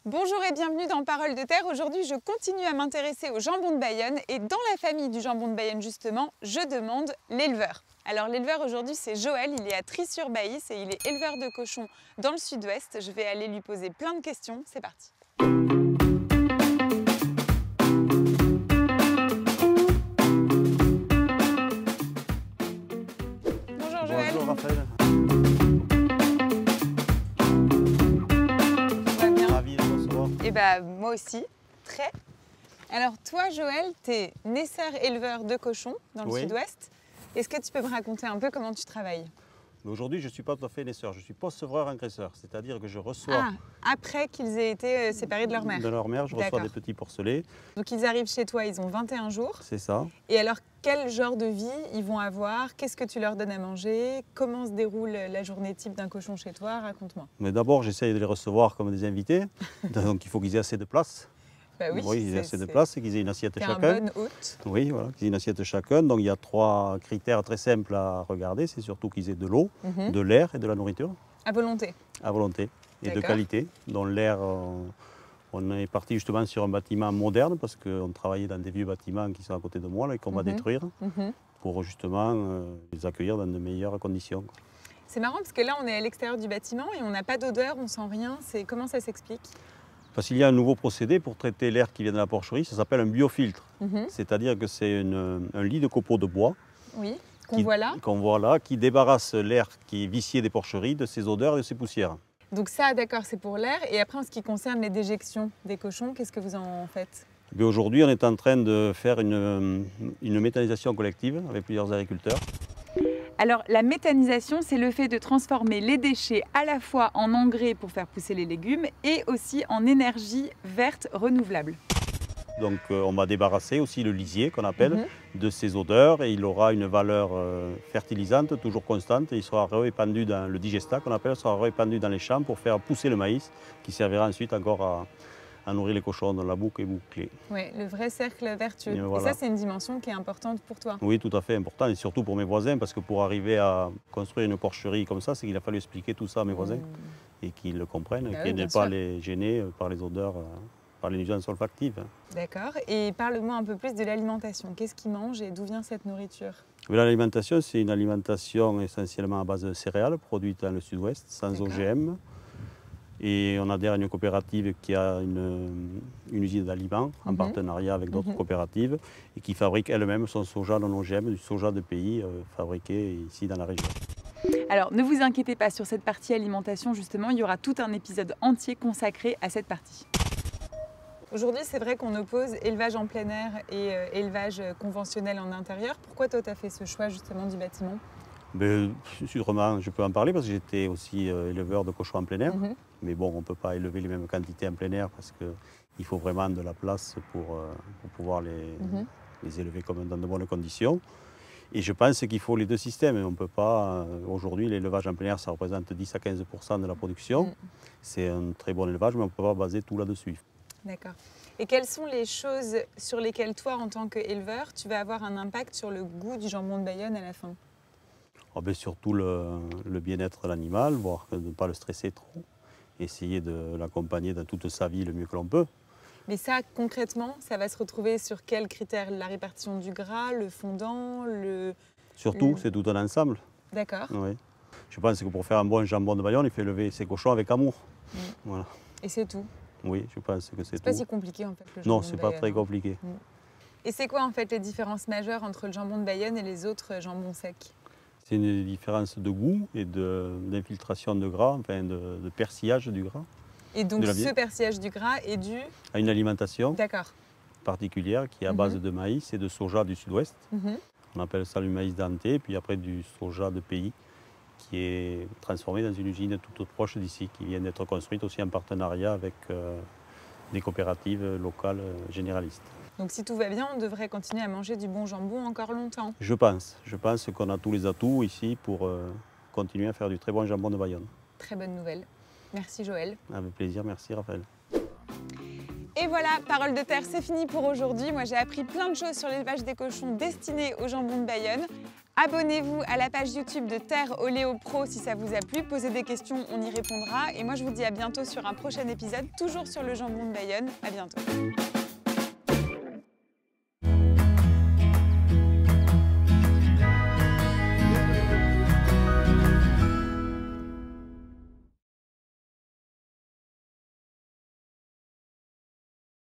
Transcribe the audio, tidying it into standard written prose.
Bonjour et bienvenue dans Parole de Terre. Aujourd'hui, je continue à m'intéresser au jambon de Bayonne et dans la famille du jambon de Bayonne justement, je demande l'éleveur. Alors l'éleveur aujourd'hui c'est Joël, il est à Trie-sur-Baïs et il est éleveur de cochons dans le sud-ouest. Je vais aller lui poser plein de questions, c'est parti. Bonjour Joël. Bonjour Raphaël. Et bah moi aussi, très. Alors toi Joël, tu es naisseur éleveur de cochons dans le sud-ouest. Est-ce que tu peux me raconter un peu comment tu travailles? Aujourd'hui, je ne suis pas tout à fait naisseur, je suis post-sevreur-engraisseur, c'est-à-dire que je reçois... Après qu'ils aient été séparés de leur mère? De leur mère, je reçois des petits porcelets. Donc ils arrivent chez toi, ils ont 21 jours. C'est ça. Et alors, quel genre de vie ils vont avoir? Qu'est-ce que tu leur donnes à manger? Comment se déroule la journée type d'un cochon chez toi? Raconte-moi. Mais d'abord, j'essaye de les recevoir comme des invités, donc il faut qu'ils aient assez de place. Bah oui, ils aient assez de place et qu'ils aient une assiette chacun. Un bon hôte. Oui, voilà, qu'ils aient une assiette chacun. Donc il y a 3 critères très simples à regarder. C'est surtout qu'ils aient de l'eau, de l'air et de la nourriture. À volonté. À volonté. Et de qualité. Dans l'air, on est parti justement sur un bâtiment moderne parce qu'on travaillait dans des vieux bâtiments qui sont à côté de moi là, et qu'on va détruire pour justement les accueillir dans de meilleures conditions. C'est marrant parce que là on est à l'extérieur du bâtiment et on n'a pas d'odeur, on sent rien. Comment ça s'explique? Parce qu'il y a un nouveau procédé pour traiter l'air qui vient de la porcherie, ça s'appelle un biofiltre. C'est-à-dire que c'est un lit de copeaux de bois qu'on voit là, qui débarrasse l'air qui est vicié des porcheries de ses odeurs et de ses poussières. Donc ça, d'accord, c'est pour l'air. Et après, en ce qui concerne les déjections des cochons, qu'est-ce que vous en faites? Aujourd'hui, on est en train de faire une méthanisation collective avec plusieurs agriculteurs. Alors la méthanisation, c'est le fait de transformer les déchets à la fois en engrais pour faire pousser les légumes et aussi en énergie verte renouvelable. Donc on va débarrasser aussi le lisier qu'on appelle de ses odeurs et il aura une valeur fertilisante toujours constante et il sera répandu dans le digestat qu'on appelle, sera répandu dans les champs pour faire pousser le maïs qui servira ensuite encore à nourrir les cochons dans la boucle est bouclée. Oui, le vrai cercle vertueux. Et ça, c'est une dimension qui est importante pour toi. Oui, tout à fait important, et surtout pour mes voisins, parce que pour arriver à construire une porcherie comme ça, c'est qu'il a fallu expliquer tout ça à mes voisins, et qu'ils le comprennent, et qu'ils n'aient pas les gêner par les odeurs, par les nuisances olfactives. D'accord, et parle-moi un peu plus de l'alimentation. Qu'est-ce qu'ils mangent et d'où vient cette nourriture? L'alimentation, c'est une alimentation essentiellement à base de céréales, produite dans le sud-ouest, sans OGM. Et on adhère à une coopérative qui a une usine d'aliments en partenariat avec d'autres coopératives et qui fabrique elle-même son soja non OGM, du soja de pays fabriqué ici dans la région. Alors ne vous inquiétez pas, sur cette partie alimentation justement, il y aura tout un épisode entier consacré à cette partie. Aujourd'hui, c'est vrai qu'on oppose élevage en plein air et élevage conventionnel en intérieur. Pourquoi toi, tu as fait ce choix justement du bâtiment? Sûrement, je peux en parler parce que j'étais aussi éleveur de cochons en plein air. Mais bon, on ne peut pas élever les mêmes quantités en plein air parce qu'il faut vraiment de la place pour pouvoir les élever dans de bonnes conditions. Et je pense qu'il faut les deux systèmes. On peut pas. Aujourd'hui, l'élevage en plein air, ça représente 10 à 15% de la production. C'est un très bon élevage, mais on ne peut pas baser tout là-dessus. D'accord. Et quelles sont les choses sur lesquelles toi, en tant qu'éleveur, tu vas avoir un impact sur le goût du jambon de Bayonne à la fin? Surtout le bien-être de l'animal, voire de ne pas le stresser trop. Essayer de l'accompagner dans toute sa vie le mieux que l'on peut. Mais ça, concrètement, ça va se retrouver sur quels critères? La répartition du gras, le fondant, Surtout, c'est tout un ensemble. D'accord. Oui. Je pense que pour faire un bon jambon de Bayonne, il faut élever ses cochons avec amour. Voilà. Et c'est tout? Oui, je pense que c'est tout. C'est pas si compliqué en fait, le jambon de Bayonne. Non, c'est pas très compliqué. Et c'est quoi en fait les différences majeures entre le jambon de Bayonne et les autres jambons secs? C'est une différence de goût et d'infiltration de gras, enfin de persillage du gras. Et donc ce persillage du gras est dû à une alimentation particulière qui est à base de maïs et de soja du sud-ouest. On appelle ça le maïs denté, puis après du soja de pays qui est transformé dans une usine toute proche d'ici, qui vient d'être construite aussi en partenariat avec des coopératives locales généralistes. Donc si tout va bien, on devrait continuer à manger du bon jambon encore longtemps. Je pense qu'on a tous les atouts ici pour continuer à faire du très bon jambon de Bayonne. Très bonne nouvelle. Merci Joël. Avec plaisir, merci Raphaël. Et voilà, Parole de Terre, c'est fini pour aujourd'hui. Moi j'ai appris plein de choses sur l'élevage des cochons destinés au jambon de Bayonne. Abonnez-vous à la page YouTube de Terre Oléo Pro si ça vous a plu. Posez des questions, on y répondra. Et moi, je vous dis à bientôt sur un prochain épisode, toujours sur le jambon de Bayonne. À bientôt.